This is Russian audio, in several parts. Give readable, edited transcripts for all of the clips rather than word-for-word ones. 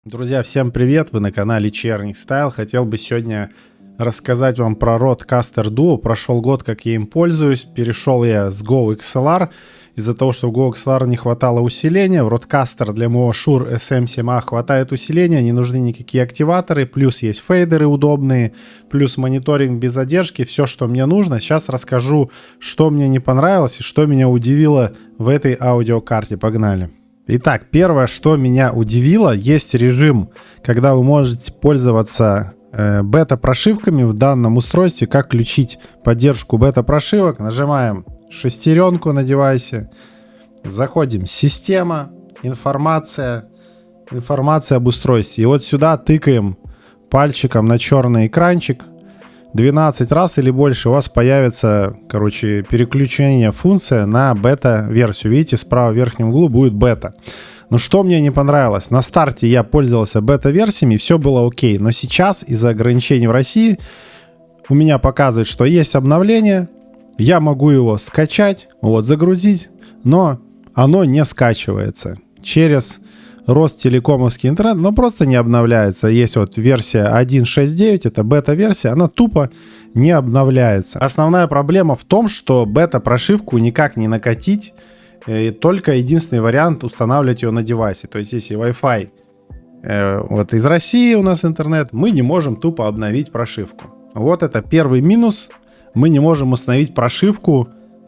Друзья, всем привет! Вы на канале Черный Стайл. Хотел бы сегодня рассказать вам про Rodecaster Duo. Прошел год, как я им пользуюсь. Перешел я с Go XLR. Из-за того, что в Go XLR не хватало усиления, в Rodecaster для моего Shure SM7A хватает усиления, не нужны никакие активаторы, плюс есть фейдеры удобные, плюс мониторинг без задержки, все, что мне нужно. Сейчас расскажу, что мне не понравилось и что меня удивило в этой аудиокарте. Погнали! Итак, первое, что меня удивило, есть режим, когда вы можете пользоваться бета-прошивками в данном устройстве. Как включить поддержку бета-прошивок? Нажимаем шестеренку на девайсе, заходим «Система», «Информация», «Информация об устройстве». И вот сюда тыкаем пальчиком на черный экранчик. 12 раз или больше у вас появится, переключение функция на бета-версию. Видите, справа в верхнем углу будет бета. Но что мне не понравилось? На старте я пользовался бета-версиями, все было окей. Но сейчас из-за ограничений в России у меня показывает, что есть обновление. Я могу его скачать, загрузить, но оно не скачивается. Через Ростелекомовский интернет, но просто не обновляется. Есть вот версия 1.6.9, это бета-версия, она тупо не обновляется. Основная проблема в том, что бета-прошивку никак не накатить, и только единственный вариант устанавливать ее на девайсе. То есть если Wi-Fi из России у нас интернет, мы не можем тупо обновить прошивку. Вот это первый минус. Мы не можем установить прошивку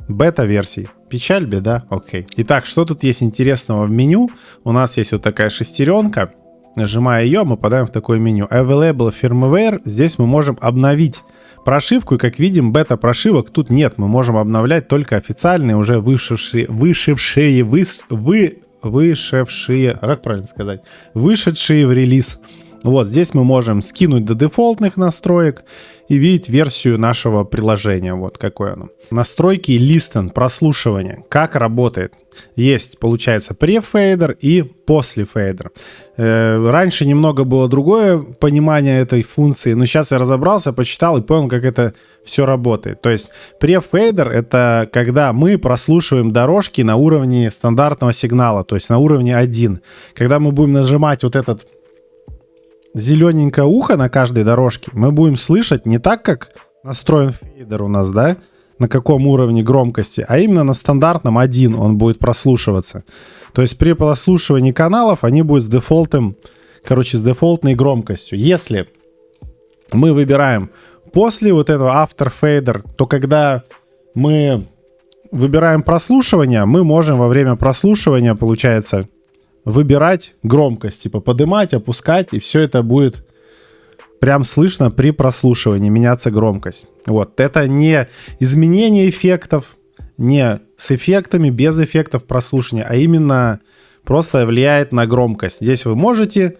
бета-версий. Печаль, беда, окей. Итак, что тут есть интересного в меню? У нас есть вот такая шестеренка. Нажимая ее, мы попадаем в такое меню. Available Firmware. Здесь мы можем обновить прошивку. И как видим, бета-прошивок тут нет. Мы можем обновлять только официальные, уже вышедшие в релиз. Вот здесь мы можем скинуть до дефолтных настроек и видеть версию нашего приложения. Вот какое оно. Настройки Listen, прослушивание. Как работает? Есть, получается, префейдер и послефейдер. Раньше немного было другое понимание этой функции, но сейчас я разобрался, почитал и понял, как это все работает. То есть префейдер — это когда мы прослушиваем дорожки на уровне стандартного сигнала, то есть на уровне 1. Когда мы будем нажимать вот этот зелененькое ухо на каждой дорожке, мы будем слышать не так, как настроен фейдер у нас, да, на каком уровне громкости, а именно на стандартном 1 он будет прослушиваться. То есть при прослушивании каналов они будут с дефолтной громкостью. Если мы выбираем после вот этого after fader, то когда мы выбираем прослушивание, мы можем во время прослушивания, получается, выбирать громкость, типа поднимать, опускать, и все это будет прям слышно при прослушивании, меняться громкость. Вот, это не изменение эффектов, не с эффектами, без эффектов прослушивания, а именно просто влияет на громкость. Здесь вы можете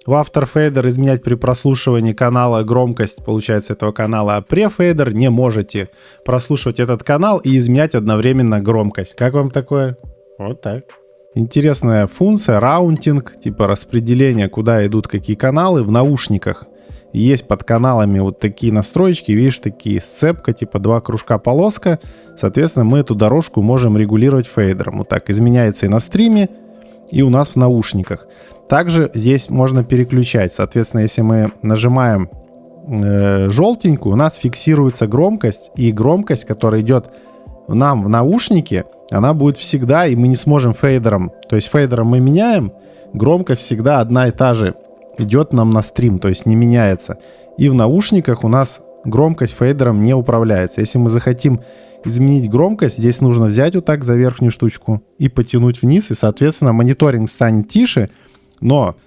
в After Fader изменять при прослушивании канала громкость, получается, этого канала, а pre-fader не можете прослушивать этот канал и изменять одновременно громкость. Как вам такое? Вот так. Интересная функция, раунтинг, типа распределение, куда идут какие каналы в наушниках. Есть под каналами вот такие настроечки, видишь, такие сцепка, типа 2 кружка полоска. Соответственно, мы эту дорожку можем регулировать фейдером. Вот так изменяется и на стриме, и у нас в наушниках. Также здесь можно переключать. Соответственно, если мы нажимаем желтенькую, у нас фиксируется громкость, и громкость, которая идет нам в наушнике, она будет всегда, и мы не сможем фейдером. То есть фейдером мы меняем, громкость всегда одна и та же идет нам на стрим, то есть не меняется. И в наушниках у нас громкость фейдером не управляется. Если мы захотим изменить громкость, здесь нужно взять вот так за верхнюю штучку и потянуть вниз, и, соответственно, мониторинг станет тише, но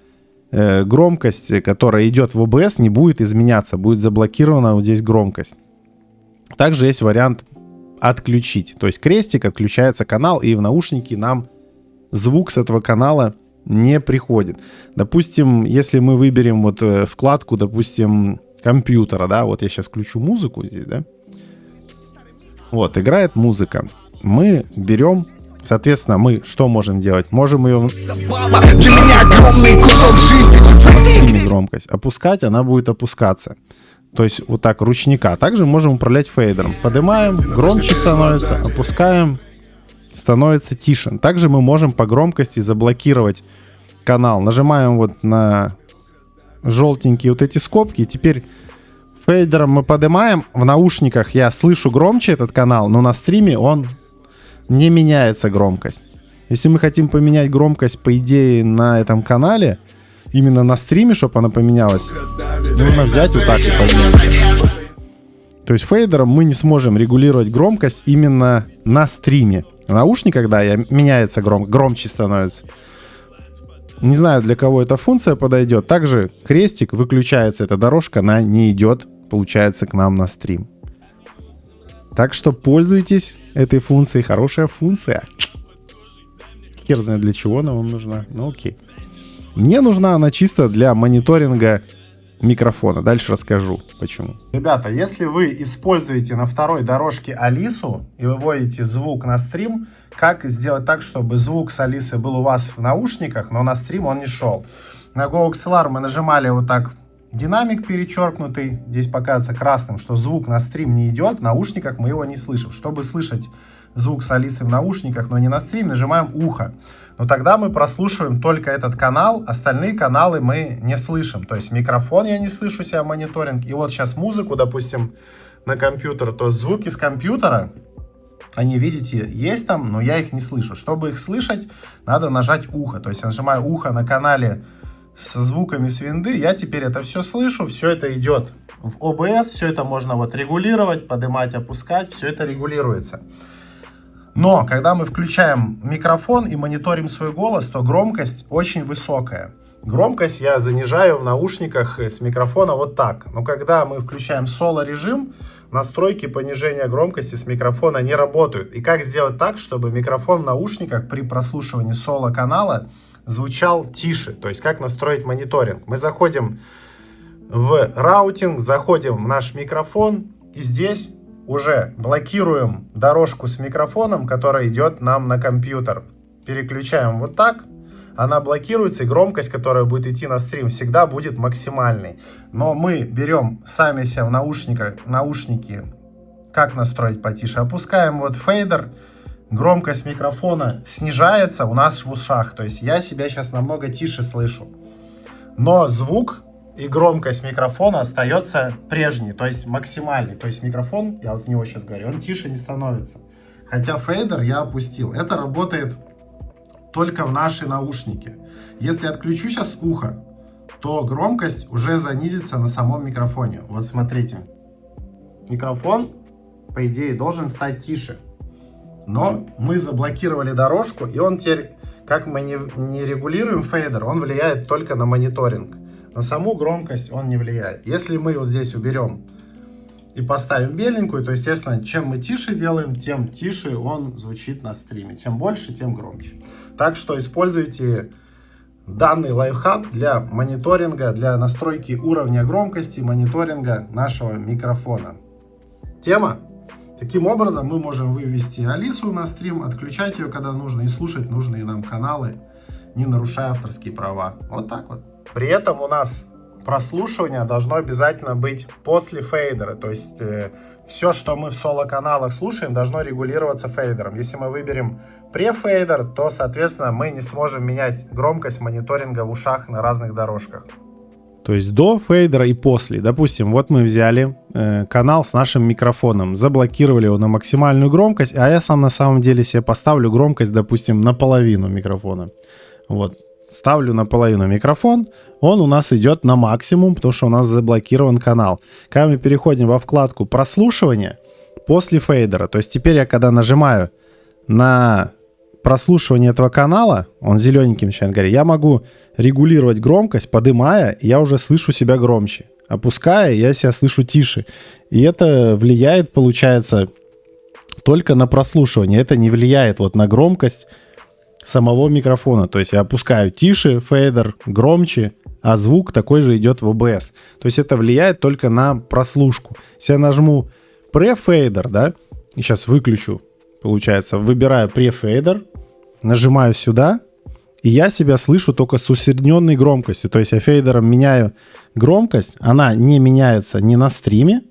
громкость, которая идет в OBS, не будет изменяться, будет заблокирована вот здесь громкость. Также есть вариант отключить. То есть крестик, отключается канал, и в наушники нам звук с этого канала не приходит. Допустим, если мы выберем вот вкладку, допустим, компьютера, да, вот я сейчас включу музыку здесь, да. Вот, играет музыка. Мы берем, соответственно, мы что можем делать? Можем ее громкость опускать, она будет опускаться. То есть вот так ручника. Также можем управлять фейдером. Поднимаем, громче становится, опускаем, становится тише. Также мы можем по громкости заблокировать канал, нажимаем вот на желтенькие вот эти скобки, и теперь фейдером мы поднимаем. В наушниках я слышу громче этот канал, но на стриме он не меняется громкость. Если мы хотим поменять громкость, по идее, на этом канале, именно на стриме, чтобы она поменялась, нужно взять вот так и поднять. То есть фейдером мы не сможем регулировать громкость именно на стриме. В наушниках, да, меняется громче становится. Не знаю, для кого эта функция подойдет. Также крестик выключается, эта дорожка, она не идет, получается, к нам на стрим. Так что пользуйтесь этой функцией. Хорошая функция. Хер знает, для чего она вам нужна. Ну окей. Мне нужна она чисто для мониторинга микрофона. Дальше расскажу, почему. Ребята, если вы используете на второй дорожке Алису и выводите звук на стрим, как сделать так, чтобы звук с Алисы был у вас в наушниках, но на стрим он не шел? На GoXLR мы нажимали вот так динамик перечеркнутый. Здесь показывается красным, что звук на стрим не идет. В наушниках мы его не слышим. Чтобы слышать звук с Алисой в наушниках, но не на стрим, нажимаем ухо. Но тогда мы прослушиваем только этот канал, остальные каналы мы не слышим. То есть микрофон я не слышу себя, мониторинг. И вот сейчас музыку, допустим, на компьютер, то звуки с компьютера, они, видите, есть там, но я их не слышу. Чтобы их слышать, надо нажать ухо. То есть я нажимаю ухо на канале со звуками с винды, я теперь это все слышу, все это идет в OBS, все это можно вот регулировать, поднимать, опускать, все это регулируется. Но когда мы включаем микрофон и мониторим свой голос, то громкость очень высокая. Громкость я занижаю в наушниках с микрофона вот так. Но когда мы включаем соло-режим, настройки понижения громкости с микрофона не работают. И как сделать так, чтобы микрофон в наушниках при прослушивании соло-канала звучал тише? То есть как настроить мониторинг? Мы заходим в раутинг, заходим в наш микрофон и здесь уже блокируем дорожку с микрофоном, которая идет нам на компьютер. Переключаем вот так. Она блокируется, и громкость, которая будет идти на стрим, всегда будет максимальной. Но мы берем сами себя в наушники, как настроить потише. Опускаем вот фейдер, громкость микрофона снижается у нас в ушах. То есть я себя сейчас намного тише слышу. Но звук и громкость микрофона остается прежней, то есть максимальный. То есть микрофон, я вот в него сейчас говорю, он тише не становится. Хотя фейдер я опустил. Это работает только в наши наушники. Если отключу сейчас ухо, то громкость уже занизится на самом микрофоне. Вот смотрите. Микрофон, по идее, должен стать тише. Но мы заблокировали дорожку, и он теперь, как мы не регулируем фейдер, он влияет только на мониторинг. На саму громкость он не влияет. Если мы вот здесь уберем и поставим беленькую, то, естественно, чем мы тише делаем, тем тише он звучит на стриме. Чем больше, тем громче. Так что используйте данный лайфхак для мониторинга, для настройки уровня громкости, мониторинга нашего микрофона. Тема? Таким образом мы можем вывести Алису на стрим, отключать ее, когда нужно, и слушать нужные нам каналы, не нарушая авторские права. Вот так вот. При этом у нас прослушивание должно обязательно быть после фейдера. То есть все, что мы в соло-каналах слушаем, должно регулироваться фейдером. Если мы выберем префейдер, то, соответственно, мы не сможем менять громкость мониторинга в ушах на разных дорожках. То есть до фейдера и после. Допустим, вот мы взяли канал с нашим микрофоном, заблокировали его на максимальную громкость, а я сам на самом деле себе поставлю громкость, допустим, наполовину микрофона. Вот. Ставлю наполовину микрофон, он у нас идет на максимум, потому что у нас заблокирован канал. Когда мы переходим во вкладку прослушивания после фейдера, то есть теперь я когда нажимаю на прослушивание этого канала, он зелененьким начинает гореть, я могу регулировать громкость, поднимая, я уже слышу себя громче. Опуская, я себя слышу тише. И это влияет, получается, только на прослушивание. Это не влияет вот на громкость самого микрофона. То есть я опускаю тише, фейдер громче, а звук такой же идет в OBS. То есть это влияет только на прослушку. Если я нажму префейдер, да, и сейчас выключу, получается, выбираю префейдер, нажимаю сюда, и я себя слышу только с усредненной громкостью. То есть я фейдером меняю громкость, она не меняется ни на стриме,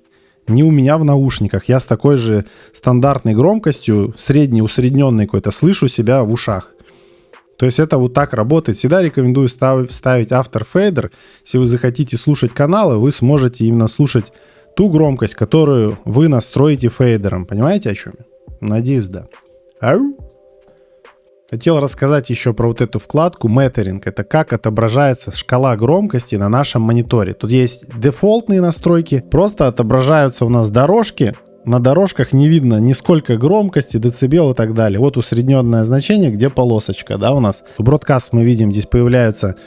ни у меня в наушниках. Я с такой же стандартной громкостью, средней, усредненной какой-то, слышу себя в ушах. То есть это вот так работает. Всегда рекомендую ставить After Fader. Если вы захотите слушать каналы, вы сможете именно слушать ту громкость, которую вы настроите фейдером. Понимаете, о чем я? Надеюсь, да. Ау. Хотел рассказать еще про вот эту вкладку Metering. Это как отображается шкала громкости на нашем мониторе. Тут есть дефолтные настройки. Просто отображаются у нас дорожки. На дорожках не видно ни сколько громкости, децибел и так далее. Вот усредненное значение, где полосочка, да, у нас. В Broadcast мы видим, здесь появляются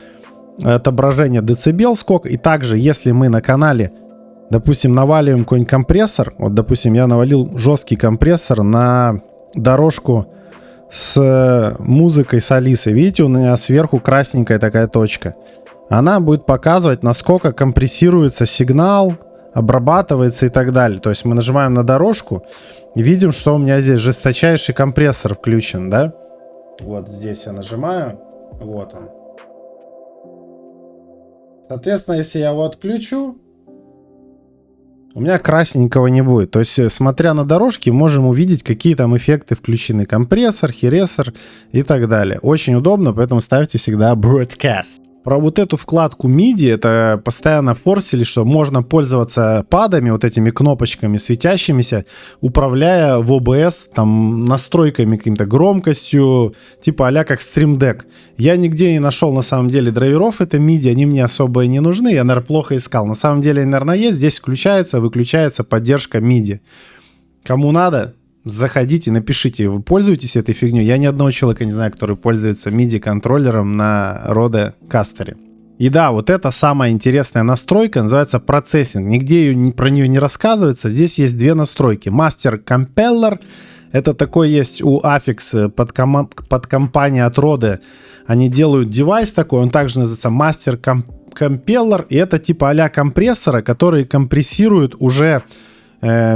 отображение децибел, сколько. И также, если мы на канале, допустим, наваливаем какой-нибудь компрессор. Вот, допустим, я навалил жесткий компрессор на дорожку с музыкой с Алисой. Видите, у меня сверху красненькая такая точка. Она будет показывать, насколько компрессируется сигнал, обрабатывается и так далее. То есть мы нажимаем на дорожку и видим, что у меня здесь жесточайший компрессор включен, да? Вот здесь я нажимаю. Вот он. Соответственно, если я его отключу, у меня красненького не будет. То есть, смотря на дорожки, можем увидеть, какие там эффекты включены. Компрессор, хересор и так далее. Очень удобно, поэтому ставьте всегда Broadcast. Про вот эту вкладку MIDI, это постоянно форсили, что можно пользоваться падами, вот этими кнопочками светящимися, управляя в OBS там настройками, каким-то громкостью, типа а-ля как Stream Deck. Я нигде не нашел на самом деле драйверов, это MIDI, они мне особо и не нужны, я, наверное, плохо искал. На самом деле, наверное, есть, здесь включается, выключается поддержка MIDI. Кому надо, заходите, напишите, вы пользуетесь этой фигней. Я ни одного человека не знаю, который пользуется MIDI-контроллером на Rodecaster. И да, вот это самая интересная настройка, называется процессинг. Нигде про нее не рассказывается. Здесь есть две настройки. Master Compeller. Это такой есть у Affix под компания от Rode. Они делают девайс такой, он также называется Master Compeller. И это типа а-ля компрессора, который компрессирует уже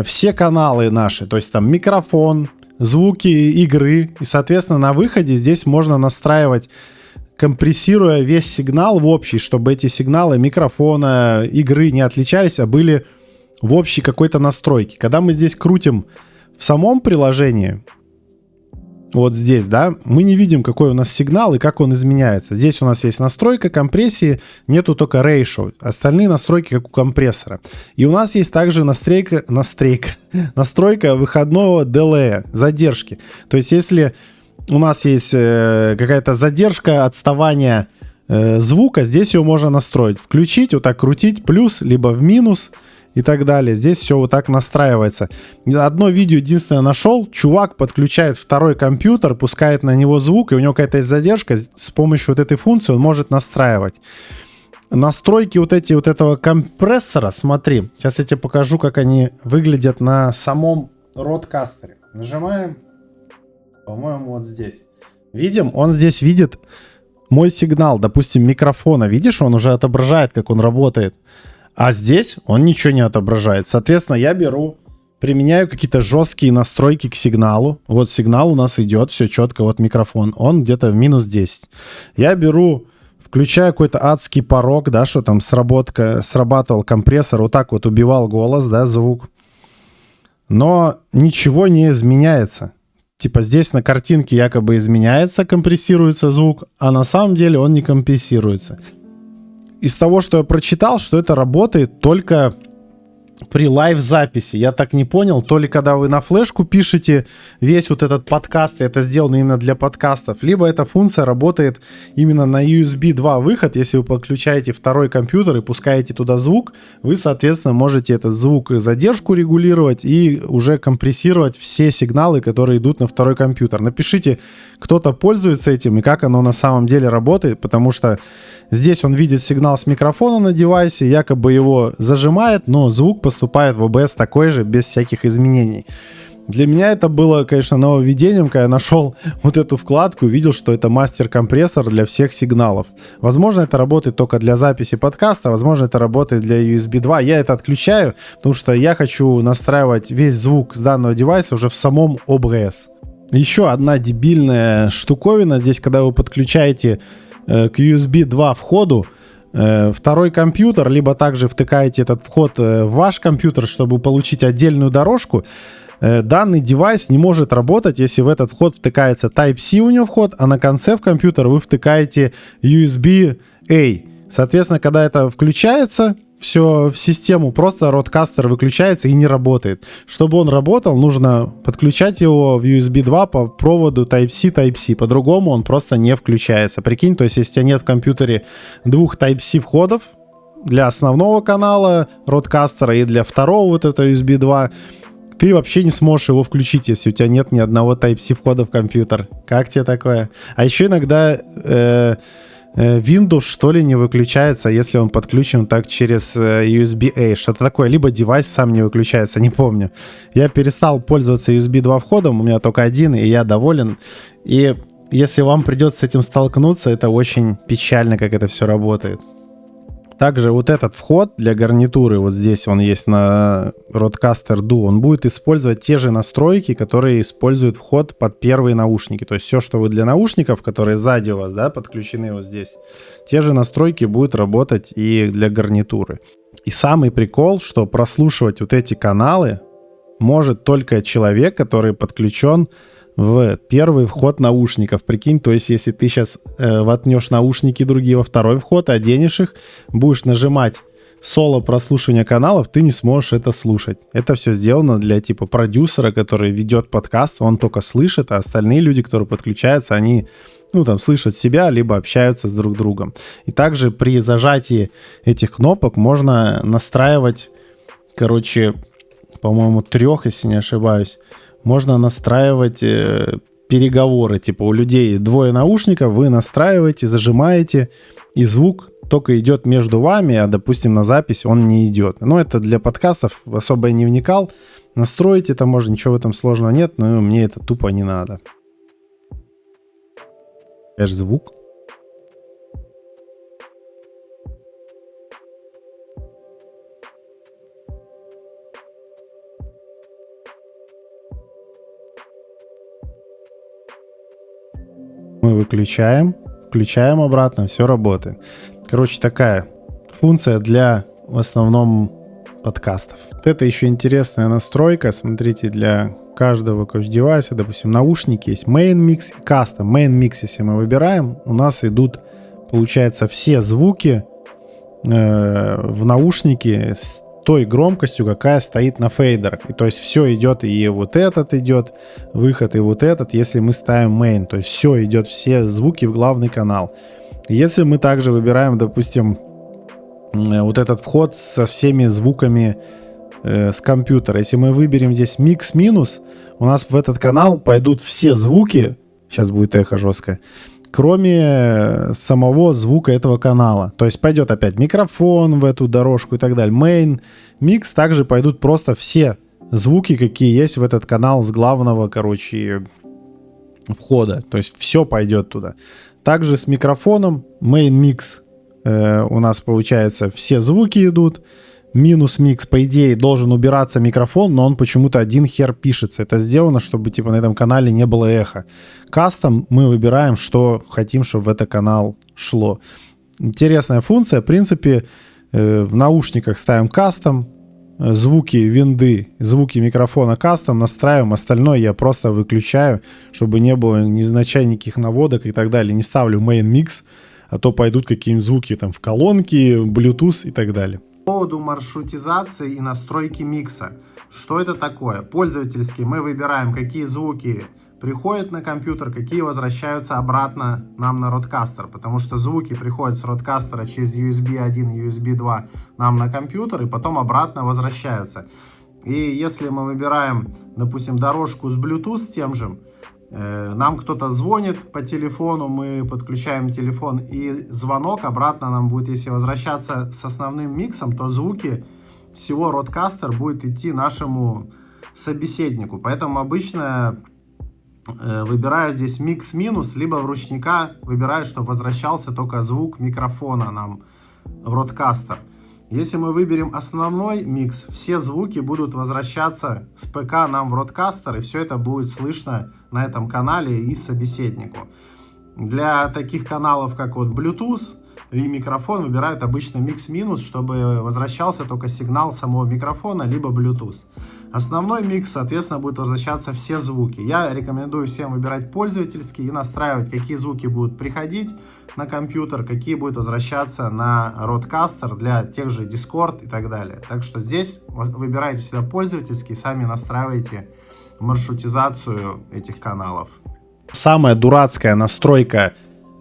все каналы наши, то есть там микрофон, звуки игры, и, соответственно, на выходе здесь можно настраивать, компрессируя весь сигнал в общий, чтобы эти сигналы микрофона, игры не отличались, а были в общей какой-то настройке. Когда мы здесь крутим в самом приложении, вот здесь, да, мы не видим, какой у нас сигнал и как он изменяется. Здесь у нас есть настройка компрессии, нету только ratio. Остальные настройки как у компрессора. И у нас есть также настройка выходного делея, задержки. То есть, если у нас есть какая-то задержка, отставание звука, здесь его можно настроить. Включить, вот так крутить, плюс, либо в минус и так далее. Здесь все вот так настраивается. Одно видео единственное нашел. Чувак подключает второй компьютер, пускает на него звук, и у него какая-то есть задержка. С помощью вот этой функции он может настраивать. Настройки вот этого компрессора, смотри. Сейчас я тебе покажу, как они выглядят на самом Rodecaster. Нажимаем. По-моему, вот здесь. Видим? Он здесь видит мой сигнал, допустим, микрофона. Видишь, он уже отображает, как он работает. А здесь он ничего не отображает. Соответственно, я применяю какие-то жесткие настройки к сигналу. Вот сигнал у нас идет, все четко, вот микрофон. Он где-то в минус 10. Я включаю какой-то адский порог, да, что там срабатывал компрессор, вот так вот убивал голос, да, звук. Но ничего не изменяется. Типа здесь на картинке якобы изменяется, компрессируется звук, а на самом деле он не компрессируется. Из того, что я прочитал, что это работает только при лайв-записи. Я так не понял, то ли когда вы на флешку пишете весь вот этот подкаст, и это сделано именно для подкастов, либо эта функция работает именно на USB 2 выход. Если вы подключаете второй компьютер и пускаете туда звук, вы, соответственно, можете этот звук задержку регулировать и уже компрессировать все сигналы, которые идут на второй компьютер. Напишите, кто-то пользуется этим и как оно на самом деле работает, потому что здесь он видит сигнал с микрофона на девайсе, якобы его зажимает, но звук поступает в OBS такой же, без всяких изменений. Для меня это было, конечно, нововведением, когда я нашел вот эту вкладку и видел, что это мастер-компрессор для всех сигналов. Возможно, это работает только для записи подкаста, возможно, это работает для USB 2. Я это отключаю, потому что я хочу настраивать весь звук с данного девайса уже в самом OBS. Еще одна дебильная штуковина здесь, когда вы подключаете к USB 2 входу второй компьютер, либо также втыкаете этот вход в ваш компьютер, чтобы получить отдельную дорожку. Данный девайс не может работать, если в этот вход втыкается Type-C у него вход, а на конце в компьютер вы втыкаете USB-A. Соответственно, когда это включается, все в систему, просто Rodecaster выключается и не работает. Чтобы он работал, нужно подключать его в USB 2 по проводу Type-C, Type-C. По-другому он просто не включается. Прикинь, то есть если у тебя нет в компьютере двух Type-C входов, для основного канала Rodecaster и для второго вот этого USB 2, ты вообще не сможешь его включить, если у тебя нет ни одного Type-C входа в компьютер. Как тебе такое? А еще иногда Windows, что ли, не выключается, если он подключен так через USB-A. Что-то такое. Либо девайс сам не выключается, не помню. Я перестал пользоваться USB 2 входом, у меня только один, и я доволен. И если вам придется с этим столкнуться, это очень печально, как это все работает. Также вот этот вход для гарнитуры, вот здесь он есть на Rodecaster Duo, он будет использовать те же настройки, которые используют вход под первые наушники. То есть все, что вы для наушников, которые сзади у вас, да, подключены вот здесь, те же настройки будут работать и для гарнитуры. И самый прикол, что прослушивать вот эти каналы может только человек, который подключен в первый вход наушников. Прикинь, то есть если ты сейчас воткнешь наушники другие во второй вход, оденешь их, будешь нажимать соло прослушивания каналов, ты не сможешь это слушать. Это все сделано для типа продюсера, который ведет подкаст, он только слышит, а остальные люди, которые подключаются, они слышат себя, либо общаются с друг другом. И также при зажатии этих кнопок можно настраивать, по-моему, 3, если не ошибаюсь, можно настраивать переговоры. Типа у людей 2 наушников, вы настраиваете, зажимаете, и звук только идет между вами, а, допустим, на запись он не идет. Но это для подкастов, особо я не вникал. Настроить это можно, ничего в этом сложного нет, но мне это тупо не надо. Звук. Мы выключаем, включаем обратно, все работает. Такая функция для, в основном, подкастов. Вот это еще интересная настройка. Смотрите, для каждого девайса, допустим, наушники есть Main Mix и Custom. Main Mix, если мы выбираем, у нас идут, получается, все звуки в наушнике с той громкостью, какая стоит на фейдерах. И то есть все идет, и вот этот идет выход, и вот этот, если мы ставим main. То есть все идет, все звуки в главный канал. Если мы также выбираем, допустим, вот этот вход со всеми звуками с компьютера. Если мы выберем здесь микс минус, у нас в этот канал пойдут все звуки. Сейчас будет эхо жесткое. Кроме самого звука этого канала. То есть пойдет опять микрофон в эту дорожку и так далее. Main, микс, также пойдут просто все звуки, какие есть в этот канал с главного, входа. То есть все пойдет туда. Также с микрофоном Main Mix у нас получается все звуки идут. Минус микс, по идее, должен убираться микрофон, но он почему-то один хер пишется. Это сделано, чтобы на этом канале не было эхо. Кастом мы выбираем, что хотим, чтобы в этот канал шло. Интересная функция. В принципе, в наушниках ставим кастом, звуки винды, звуки микрофона кастом, настраиваем. Остальное я просто выключаю, чтобы не было невзначай никаких наводок и так далее. Не ставлю main mix, а то пойдут какие-нибудь звуки в колонки, Bluetooth и так далее. По поводу маршрутизации и настройки микса. Что это такое? Пользовательски мы выбираем, какие звуки приходят на компьютер, какие возвращаются обратно нам на Rodecaster. Потому что звуки приходят с Rodecaster через USB 1 и USB 2 нам на компьютер и потом обратно возвращаются. И если мы выбираем, допустим, дорожку с Bluetooth с тем же, нам кто-то звонит по телефону, мы подключаем телефон, и звонок обратно нам будет, если возвращаться с основным миксом, то звуки всего Rodecaster будет идти нашему собеседнику. Поэтому обычно выбираю здесь микс-минус, либо в ручника выбираю, чтобы возвращался только звук микрофона нам в Rodecaster. Если мы выберем основной микс, все звуки будут возвращаться с ПК нам в Rodecaster, и все это будет слышно на этом канале и собеседнику. Для таких каналов, как Bluetooth, и микрофон выбирают обычно микс-минус, чтобы возвращался только сигнал самого микрофона, либо Bluetooth. Основной микс, соответственно, будет возвращаться все звуки. Я рекомендую всем выбирать пользовательский и настраивать, какие звуки будут приходить на компьютер, какие будут возвращаться на Rodecaster для тех же Discord и так далее. Так что здесь выбирайте всегда пользовательский, сами настраивайте маршрутизацию этих каналов. Самая дурацкая настройка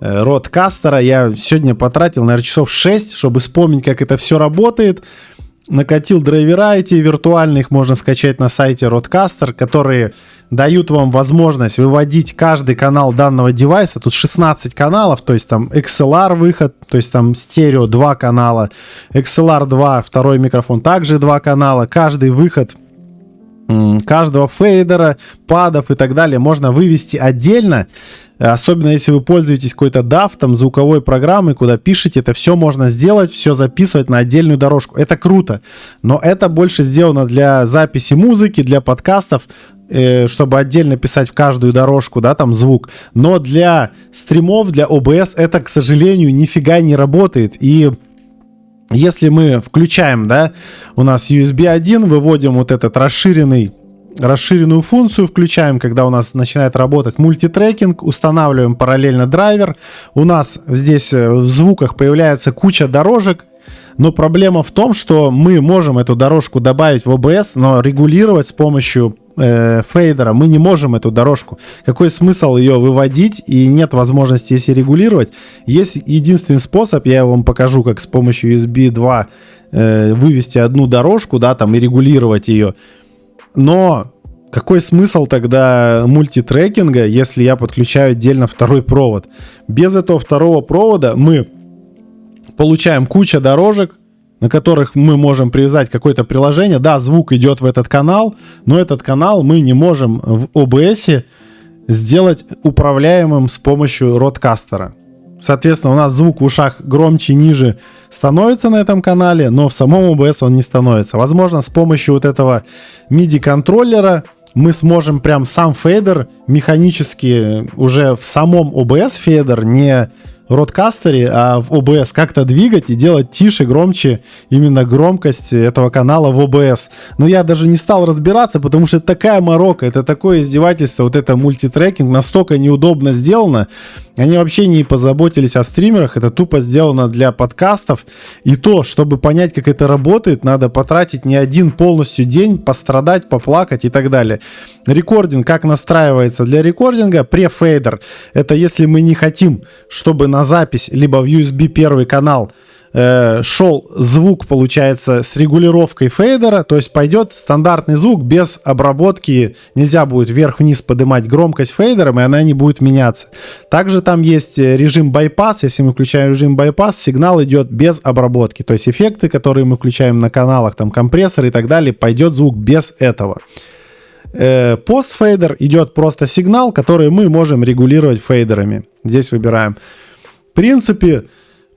Rodecaster. Я сегодня потратил, наверное, часов 6, чтобы вспомнить, как это все работает. Накатил драйвера эти виртуальные, их можно скачать на сайте Rodecaster, которые дают вам возможность выводить каждый канал данного девайса. Тут 16 каналов, то есть там XLR выход, то есть там стерео 2 канала, XLR 2, второй микрофон также 2 канала, каждый выход каждого фейдера, падов и так далее можно вывести отдельно. Особенно если вы пользуетесь какой-то DAW, там, звуковой программой, куда пишете, это все можно сделать, все записывать на отдельную дорожку. Это круто, но это больше сделано для записи музыки, для подкастов, чтобы отдельно писать в каждую дорожку, да, там звук. Но для стримов, для OBS это, к сожалению, нифига не работает. И если мы включаем, да, у нас USB 1, выводим вот этот расширенную функцию, включаем, когда у нас начинает работать мультитрекинг, устанавливаем параллельно драйвер. У нас здесь в звуках появляется куча дорожек, но проблема в том, что мы можем эту дорожку добавить в OBS, но регулировать с помощью фейдера мы не можем эту дорожку. Какой смысл ее выводить, и нет возможности если регулировать? Есть единственный способ, я вам покажу, как с помощью USB 2 вывести одну дорожку, да, там, и регулировать ее. Но какой смысл тогда мультитрекинга, если я подключаю отдельно второй провод? Без этого второго провода мы получаем кучу дорожек, на которых мы можем привязать какое-то приложение. Да, звук идет в этот канал, но этот канал мы не можем в OBS сделать управляемым с помощью Rodecaster. Соответственно, у нас звук в ушах громче, ниже становится на этом канале, но в самом OBS он не становится. Возможно, с помощью вот этого MIDI-контроллера мы сможем прям сам фейдер механически уже в самом OBS фейдер, не в Rodecaster, а в OBS как-то двигать и делать тише, громче именно громкость этого канала в OBS. Но я даже не стал разбираться, потому что это такая морока, это такое издевательство, вот это мультитрекинг, настолько неудобно сделано. Они вообще не позаботились о стримерах, это тупо сделано для подкастов. И то, чтобы понять, как это работает, надо потратить не один полностью день, пострадать, поплакать и так далее. Рекординг, как настраивается для рекординга? Префейдер. Это если мы не хотим, чтобы на запись, либо в USB первый канал шел звук, получается, с регулировкой фейдера, то есть пойдет стандартный звук без обработки, нельзя будет вверх-вниз поднимать громкость фейдером, и она не будет меняться. Также там есть режим байпас, если мы включаем режим байпас, сигнал идет без обработки, то есть эффекты, которые мы включаем на каналах, там компрессор и так далее, пойдет звук без этого. Постфейдер идет просто сигнал, который мы можем регулировать фейдерами. Здесь выбираем. В принципе,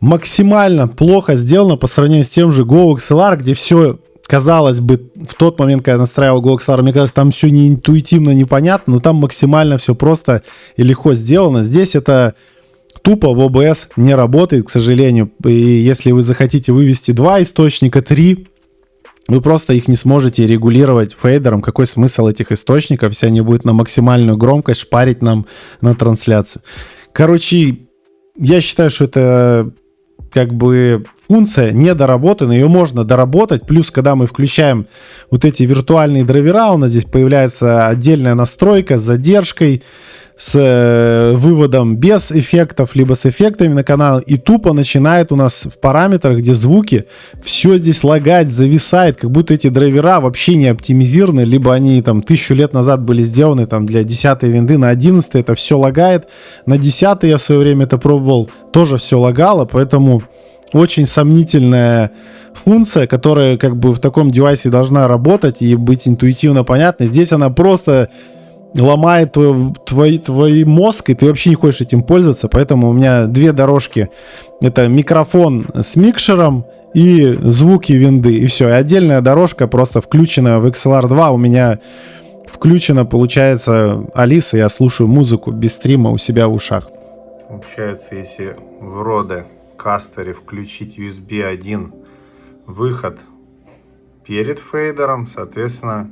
максимально плохо сделано по сравнению с тем же Go XLR, где все, казалось бы, в тот момент, когда я настраивал Go XLR, мне кажется, там все не интуитивно, непонятно, но там максимально все просто и легко сделано. Здесь это тупо в OBS не работает, к сожалению. И если вы захотите вывести 2 источника, 3, вы просто их не сможете регулировать фейдером. Какой смысл этих источников, если они будут на максимальную громкость шпарить нам на трансляцию? Короче, я считаю, что это как бы функция недоработана, ее можно доработать. Плюс, когда мы включаем вот эти виртуальные драйвера, у нас здесь появляется отдельная настройка с задержкой, с выводом без эффектов, либо с эффектами на канал, и тупо начинает у нас в параметрах, где звуки, все здесь лагать, зависает, как будто эти драйвера вообще не оптимизированы, либо они там 1000 лет назад были сделаны там для 10-й винды, на 11-й это все лагает, на 10-й я в свое время это пробовал, тоже все лагало, поэтому очень сомнительная функция, которая как бы в таком девайсе должна работать и быть интуитивно понятной. Здесь она просто ломает твой мозг, и ты вообще не хочешь этим пользоваться, поэтому у меня 2 дорожки. Это микрофон с микшером и звуки винды, и все. И отдельная дорожка просто включена в XLR 2, у меня включена, получается, Алиса, я слушаю музыку без стрима у себя в ушах. Получается, если в Rode Rodecaster включить USB 1 выход перед фейдером, соответственно,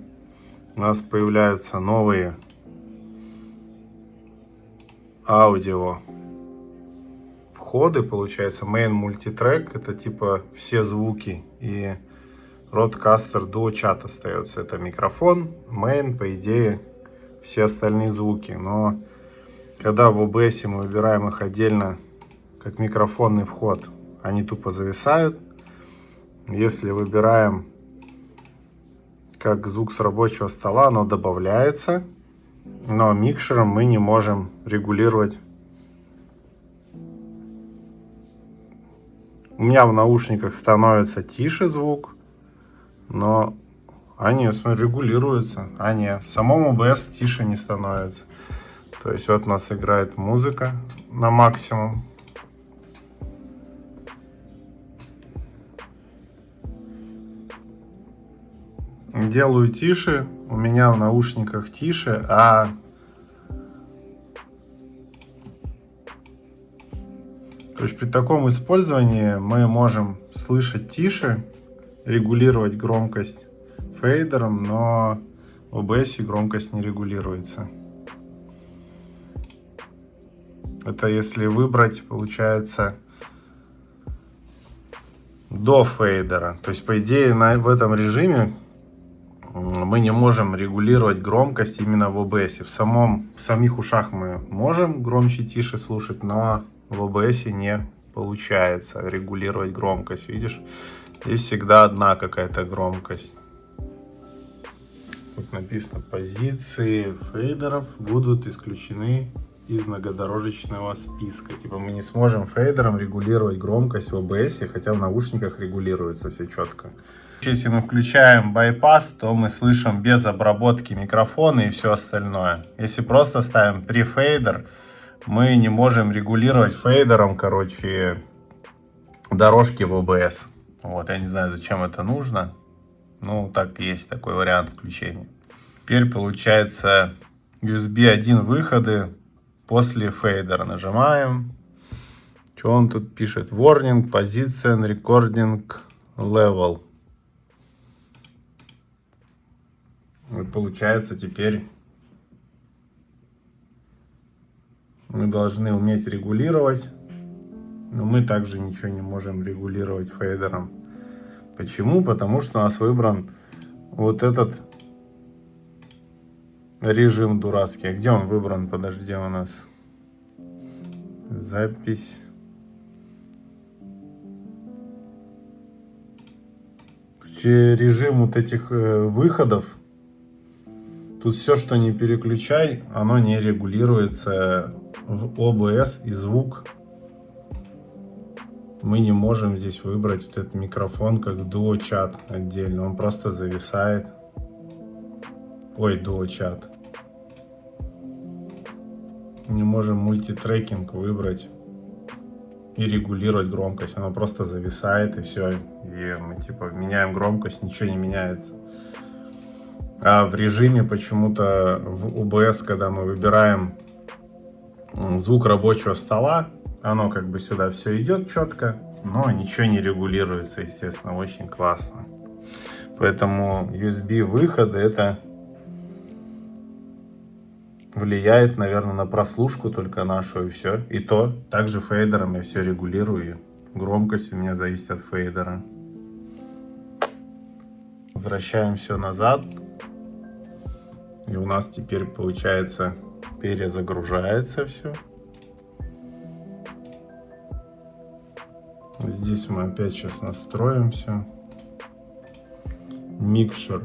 у нас появляются новые аудио входы, получается main multitrack, это типа все звуки, и Rodecaster Duo Chat остается, это микрофон, main, по идее все остальные звуки, но когда в OBS мы выбираем их отдельно как микрофонный вход, они тупо зависают. Если выбираем как звук с рабочего стола, оно добавляется, но микшером мы не можем регулировать. У меня в наушниках становится тише звук, но они, смотри, регулируются. А нет, в самом OBS тише не становится. То есть вот у нас играет музыка на максимум. Делаю тише, у меня в наушниках тише, а короче, при таком использовании мы можем слышать тише, регулировать громкость фейдером, но в OBS громкость не регулируется. Это если выбрать, получается, до фейдера. То есть, по идее, в этом режиме мы не можем регулировать громкость именно в OBS. В самих ушах мы можем громче, тише слушать, но в OBS не получается регулировать громкость. Видишь, здесь всегда одна какая-то громкость. Тут написано: позиции фейдеров будут исключены из многодорожечного списка. Типа мы не сможем фейдером регулировать громкость в OBS, хотя в наушниках регулируется все четко. Если мы включаем байпас, то мы слышим без обработки микрофона и все остальное. Если просто ставим префейдер, мы не можем регулировать фейдером, короче, дорожки в OBS. Вот, я не знаю, зачем это нужно. Ну, так есть такой вариант включения. Теперь получается USB 1 выходы после фейдера. Нажимаем. Что он тут пишет? Warning, Position, Recording Level. И получается, теперь мы должны уметь регулировать, но мы также ничего не можем регулировать фейдером. Почему? Потому что у нас выбран вот этот режим дурацкий. Где он выбран? Подожди, у нас запись. Режим вот этих выходов. Тут все, что не переключай, оно не регулируется в OBS, и звук мы не можем здесь выбрать вот этот микрофон как Duo Chat отдельно. Он просто зависает. Ой, Duo Chat. Не можем мультитрекинг выбрать и регулировать громкость. Оно просто зависает, и все. И мы типа меняем громкость, ничего не меняется. А в режиме почему-то в OBS, когда мы выбираем звук рабочего стола, оно как бы сюда все идет четко, но ничего не регулируется, естественно, очень классно. Поэтому USB выходы это влияет, наверное, на прослушку только нашу, и все. И то, также фейдером я все регулирую. Громкость у меня зависит от фейдера. Возвращаем все назад. И у нас теперь получается перезагружается все. Здесь мы опять сейчас настроим все. Микшер,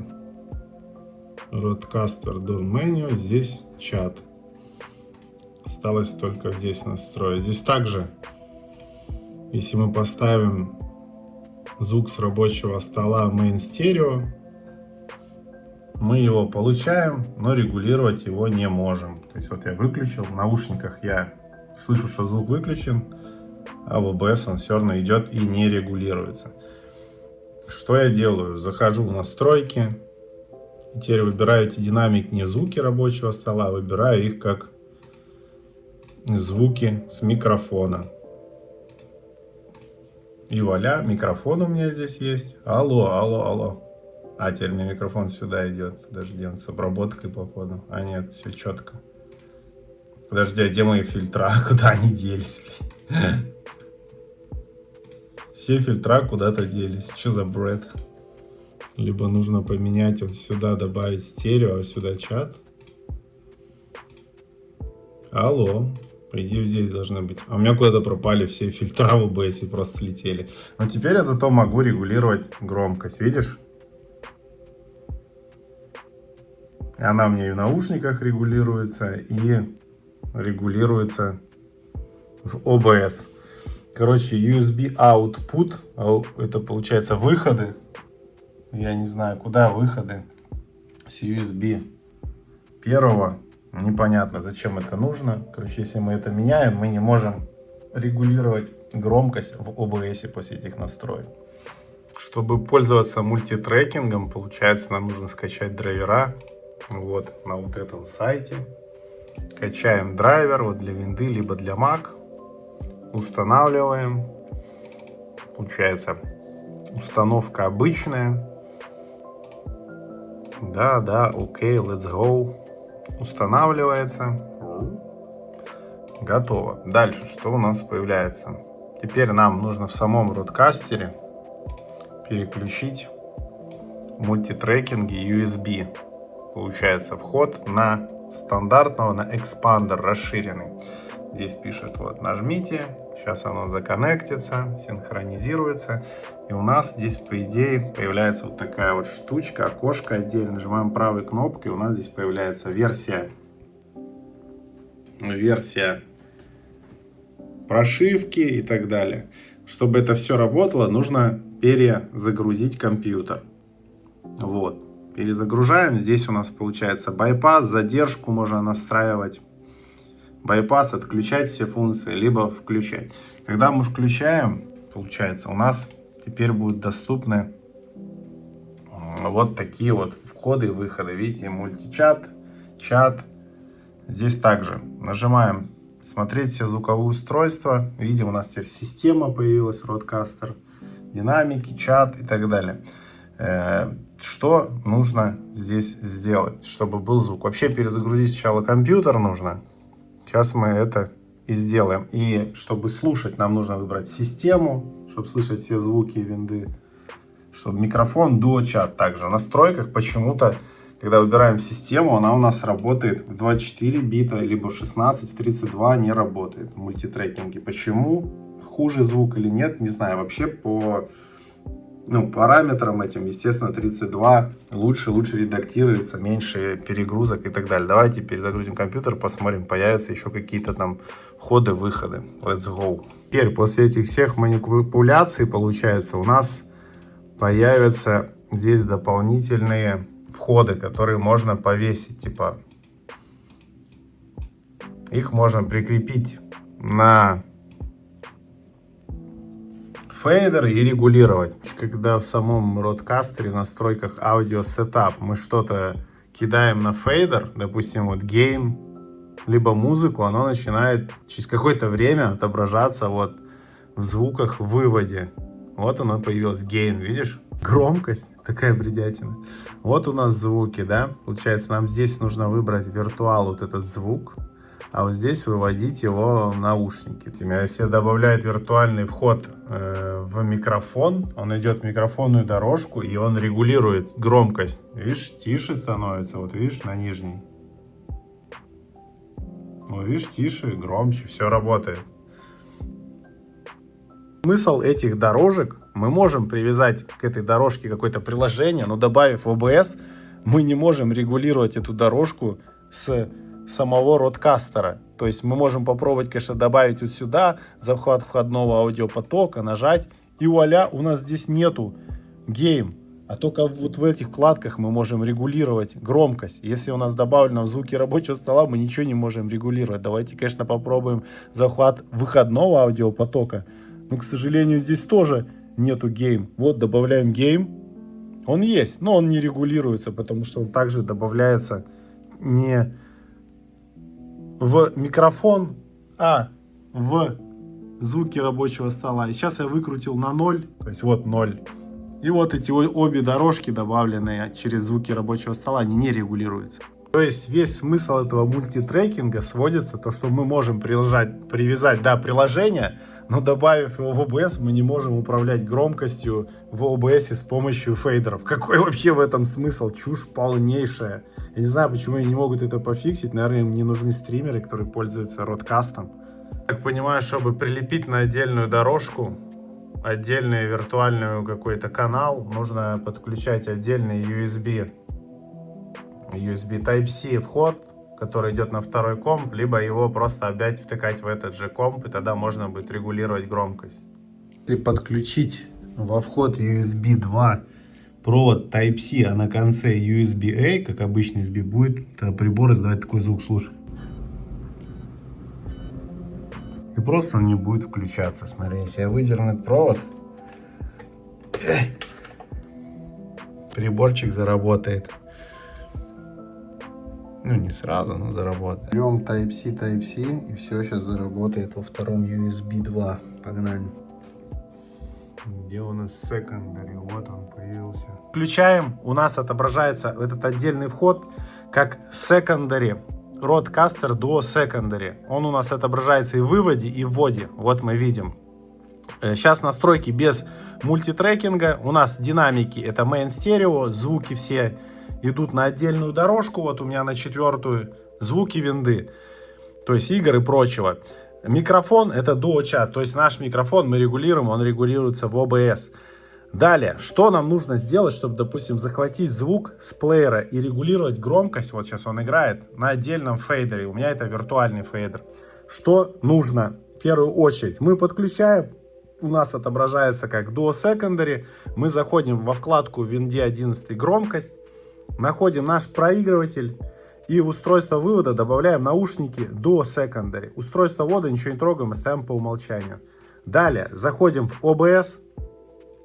Rodecaster Down Menu, здесь чат. Осталось только здесь настроить. Здесь также, если мы поставим звук с рабочего стола Main Stereo, мы его получаем, но регулировать его не можем. То есть вот я выключил, в наушниках я слышу, что звук выключен, а в OBS он все равно идет и не регулируется. Что я делаю? Захожу в настройки, и теперь выбираю эти динамики, не звуки рабочего стола, а выбираю их как звуки с микрофона. И вуаля, микрофон у меня здесь есть. Алло, алло, алло. А, теперь мне микрофон сюда идет. Подожди, он с обработкой, походу. А нет, все четко. Подожди, а где мои фильтра? Куда они делись, блядь? Все фильтра куда-то делись. Что за бред? Либо нужно поменять вот сюда, добавить стерео, а сюда чат. Алло. По идее, здесь должны быть. А у меня куда-то пропали все фильтра в OBS и просто слетели. Но теперь я зато могу регулировать громкость. Видишь? И она мне и в наушниках регулируется, и регулируется в OBS. Короче, USB output, это получается выходы. Я не знаю, куда выходы с USB первого. Непонятно, зачем это нужно. Короче, если мы это меняем, мы не можем регулировать громкость в OBS после этих настроек. Чтобы пользоваться мультитрекингом, получается, нам нужно скачать драйвера. Вот на вот этом сайте. Качаем драйвер вот для винды, либо для Mac. Устанавливаем. Получается, установка обычная. Да, окей, let's go. Устанавливается. Готово. Дальше, что у нас появляется? Теперь нам нужно в самом родкастере переключить в мультитрекинге USB. Получается вход на стандартного, на экспандер расширенный. Здесь пишет, вот, нажмите, сейчас оно законнектится, синхронизируется. И у нас здесь, по идее, появляется вот такая вот штучка, окошко отдельно. Нажимаем правой кнопкой, у нас здесь появляется версия прошивки и так далее. Чтобы это все работало, нужно перезагрузить компьютер. Вот. Перезагружаем. Здесь у нас получается байпас, задержку можно настраивать. Байпас, отключать все функции, либо включать. Когда мы включаем, получается, у нас теперь будут доступны вот такие вот входы и выходы. Видите, мультичат, чат. Здесь также нажимаем смотреть все звуковые устройства. Видим, у нас теперь система появилась, Rodecaster, динамики, чат и так далее. Что нужно здесь сделать, чтобы был звук? Вообще перезагрузить сначала компьютер нужно. Сейчас мы это и сделаем. И чтобы слушать, нам нужно выбрать систему, чтобы слышать все звуки винды. Чтобы микрофон, дуо, чат. Также в настройках почему-то, когда выбираем систему, она у нас работает в 24 бита, либо в 16, в 32 не работает в мультитрекинге. Почему? Хуже звук или нет, не знаю. Вообще по параметрам этим, естественно, 32 лучше редактируется, меньше перегрузок и так далее. Давайте перезагрузим компьютер, посмотрим, появятся еще какие-то там входы-выходы. Let's go. Теперь после этих всех манипуляций, получается, у нас появятся здесь дополнительные входы, которые можно повесить, типа их можно прикрепить на фейдер и регулировать. Когда в самом Rodecaster в настройках аудио Setup мы что-то кидаем на фейдер, допустим, вот game, либо музыку, оно начинает через какое-то время отображаться вот в звуках в выводе. Вот оно появилось, gain, видишь? Громкость, такая бредятина. Вот у нас звуки, да? Получается, нам здесь нужно выбрать виртуал, вот этот звук, а вот здесь выводить его в наушники. Если добавляет виртуальный вход в микрофон, он идет в микрофонную дорожку и он регулирует громкость. Видишь, тише становится, вот видишь, на нижней. Вот видишь, тише, громче, все работает. Смысл этих дорожек, мы можем привязать к этой дорожке какое-то приложение, но добавив в OBS, мы не можем регулировать эту дорожку с самого Rodecaster. То есть мы можем попробовать, конечно, добавить вот сюда захват входного аудиопотока, нажать, и вуаля, у нас здесь нету game, а только вот в этих вкладках мы можем регулировать громкость. Если у нас добавлено в звуки рабочего стола, мы ничего не можем регулировать. Давайте, конечно, попробуем захват выходного аудиопотока. Но, к сожалению, здесь тоже нету game. Вот добавляем game. Он есть, но он не регулируется, потому что он также добавляется не в микрофон, а в звуки рабочего стола. И сейчас я выкрутил на 0, то есть вот 0. И вот эти обе дорожки, добавленные через звуки рабочего стола, они не регулируются. То есть весь смысл этого мультитрекинга сводится то, что мы можем привязать, да, приложение, но добавив его в OBS, мы не можем управлять громкостью в OBS с помощью фейдеров. Какой вообще в этом смысл? Чушь полнейшая. Я не знаю, почему они не могут это пофиксить. Наверное, им не нужны стримеры, которые пользуются Родкастом. Так понимаю, чтобы прилепить на отдельную дорожку отдельный виртуальный какой-то канал, нужно подключать отдельный USB Type-C вход, который идет на второй комп, либо его просто опять втыкать в этот же комп, и тогда можно будет регулировать громкость. Если подключить во вход USB 2 провод Type-C, а на конце USB-A, как обычный USB, будет прибор издавать такой звук, слушай. И просто он не будет включаться. Смотри, если я выдерну этот провод, приборчик заработает. Ну, не сразу, но заработает. Берем Type-C, и все сейчас заработает во втором USB 2. Погнали. Где у нас secondary? Вот он появился. Включаем, у нас отображается этот отдельный вход как secondary. Rodecaster Duo Secondary. Он у нас отображается и в выводе, и в вводе. Вот мы видим. Сейчас настройки без мультитрекинга. У нас динамики это main стерео. Звуки все идут на отдельную дорожку. Вот у меня на 4-ю. Звуки винды. То есть игр и прочего. Микрофон это Duo Chat. То есть наш микрофон мы регулируем. Он регулируется в OBS. Далее, что нам нужно сделать, чтобы, допустим, захватить звук с плеера и регулировать громкость? Вот сейчас он играет на отдельном фейдере. У меня это виртуальный фейдер. Что нужно? В первую очередь мы подключаем. У нас отображается как Duo Secondary. Мы заходим во вкладку в винде 11 громкость. Находим наш проигрыватель. И в устройство вывода добавляем наушники Duo Secondary. Устройство ввода ничего не трогаем, оставим по умолчанию. Далее заходим в OBS.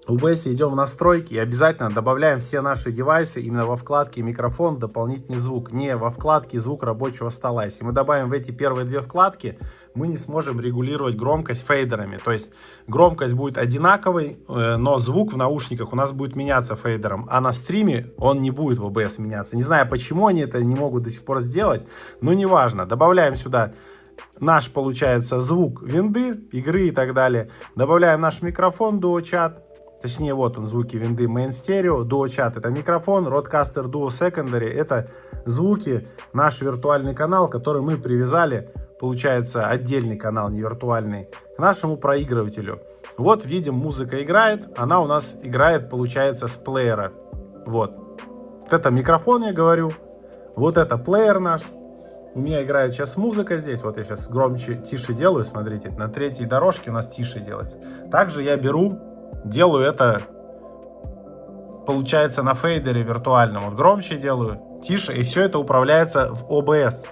В OBS идем в настройки и обязательно добавляем все наши девайсы именно во вкладке микрофон, дополнительный звук, не во вкладке звук рабочего стола. Если мы добавим в эти первые две вкладки, мы не сможем регулировать громкость фейдерами. То есть громкость будет одинаковой, но звук в наушниках у нас будет меняться фейдером, а на стриме он не будет в OBS меняться. Не знаю, почему они это не могут до сих пор сделать, но неважно. Добавляем сюда наш, получается, звук винды, игры и так далее. Добавляем наш микрофон Duo Chat. Точнее, вот он, звуки винды Main Stereo, Duo Chat это микрофон, Rodecaster Duo Secondary это звуки, наш виртуальный канал, который мы привязали, получается, отдельный канал, не виртуальный, к нашему проигрывателю. Вот видим, музыка играет, она у нас играет, получается, с плеера. Вот это микрофон, я говорю, вот это плеер наш. У меня играет сейчас музыка здесь, вот я сейчас громче, тише делаю, смотрите, на 3-й дорожке у нас тише делается. Также я делаю это, получается, на фейдере виртуальном. Вот громче делаю, тише, и все это управляется в OBS.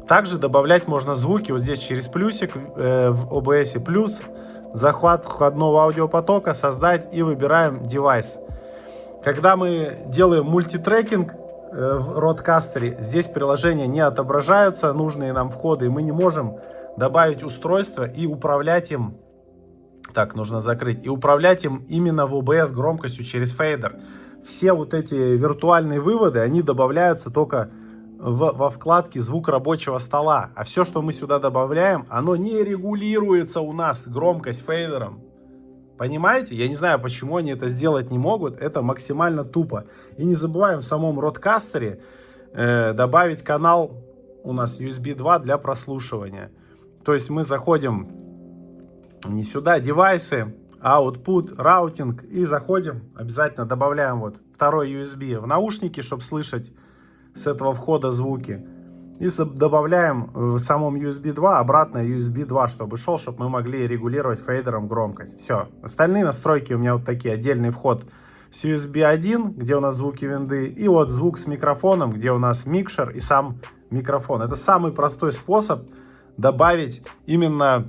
Также добавлять можно звуки вот здесь через плюсик в OBS, плюс захват входного аудиопотока, создать, и выбираем девайс. Когда мы делаем мультитрекинг в Rodecaster, здесь приложения не отображаются, нужные нам входы, и мы не можем добавить устройство и управлять им. Так, нужно закрыть. И управлять им именно в OBS громкостью через фейдер. Все вот эти виртуальные выводы, они добавляются только во вкладке звук рабочего стола. А все, что мы сюда добавляем, оно не регулируется у нас громкость фейдером. Понимаете? Я не знаю, почему они это сделать не могут. Это максимально тупо. И не забываем в самом Rodecaster добавить канал у нас USB 2 для прослушивания. То есть мы заходим не сюда, девайсы, output, раутинг, и заходим, обязательно добавляем вот второй USB в наушники, чтобы слышать с этого входа звуки, и добавляем в самом USB 2 обратно USB 2, чтобы шел, чтобы мы могли регулировать фейдером громкость. Все, остальные настройки у меня вот такие: отдельный вход с USB 1, где у нас звуки винды, и вот звук с микрофоном, где у нас микшер и сам микрофон. Это самый простой способ добавить именно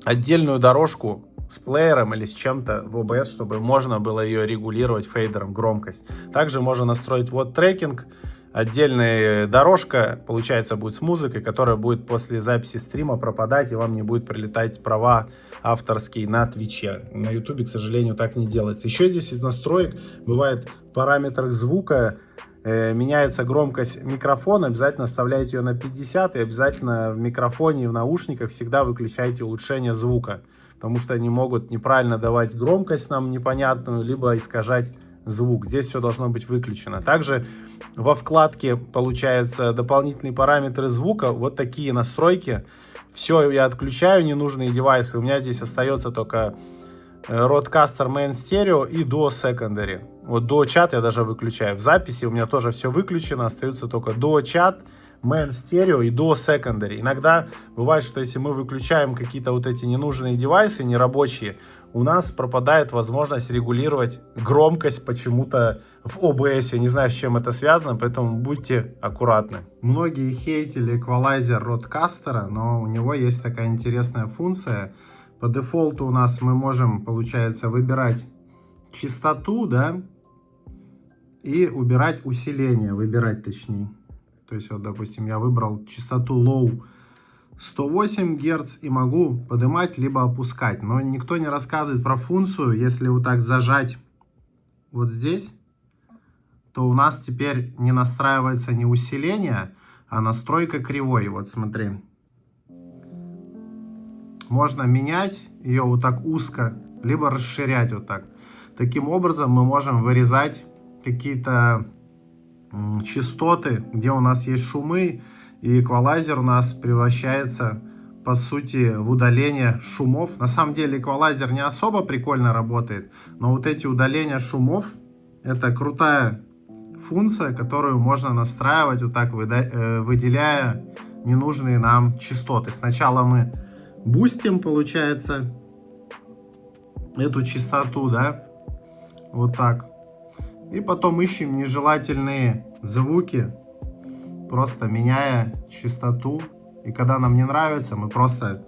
отдельную дорожку с плеером или с чем-то в OBS, чтобы можно было ее регулировать фейдером громкость. Также можно настроить вот трекинг, отдельная дорожка, получается, будет с музыкой, которая будет после записи стрима пропадать, и вам не будет прилетать права авторские на Твиче. На Ютубе, к сожалению, так не делается. Еще здесь из настроек бывает в параметрах звука меняется громкость микрофона, обязательно оставляйте ее на 50, и обязательно в микрофоне и в наушниках всегда выключайте улучшение звука, потому что они могут неправильно давать громкость нам непонятную, либо искажать звук. Здесь все должно быть выключено. Также во вкладке, получается, дополнительные параметры звука, вот такие настройки. Все, я отключаю ненужные девайсы, у меня здесь остается только Rodecaster Main Stereo и Duo Secondary. Вот Duo Chat я даже выключаю. В записи у меня тоже все выключено, остаются только Duo Chat, Main Stereo и Duo Secondary. Иногда бывает, что если мы выключаем какие-то вот эти ненужные девайсы, нерабочие, у нас пропадает возможность регулировать громкость почему-то в OBS. Я не знаю, с чем это связано, поэтому будьте аккуратны. Многие хейтили эквалайзер Rodecaster, но у него есть такая интересная функция. По дефолту у нас мы можем, получается, выбирать частоту, да, и убирать усиление, выбирать точнее. То есть, вот, допустим, я выбрал частоту Low 108 Гц и могу поднимать либо опускать. Но никто не рассказывает про функцию. Если вот так зажать вот здесь, то у нас теперь не настраивается не усиление, а настройка кривой. Вот смотри. Можно менять ее вот так узко, либо расширять вот так. Таким образом мы можем вырезать какие-то частоты, где у нас есть шумы, и эквалайзер у нас превращается, по сути, в удаление шумов. На самом деле эквалайзер не особо прикольно работает, но вот эти удаления шумов — это крутая функция, которую можно настраивать вот так, выделяя ненужные нам частоты. Сначала мы бустим, получается, эту частоту, да, вот так. И потом ищем нежелательные звуки, просто меняя частоту. И когда нам не нравится, мы просто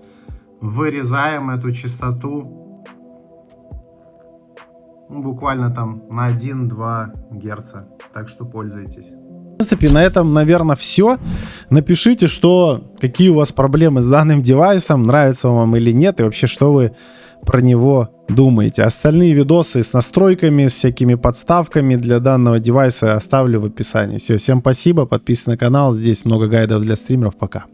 вырезаем эту частоту, ну, буквально там на 1-2 Гц. Так что пользуйтесь. В принципе, на этом, наверное, все. Напишите, какие у вас проблемы с данным девайсом, нравится он вам или нет, и вообще, что вы про него думаете. Остальные видосы с настройками, с всякими подставками для данного девайса оставлю в описании. Все, всем спасибо, подписывайтесь на канал, здесь много гайдов для стримеров, пока.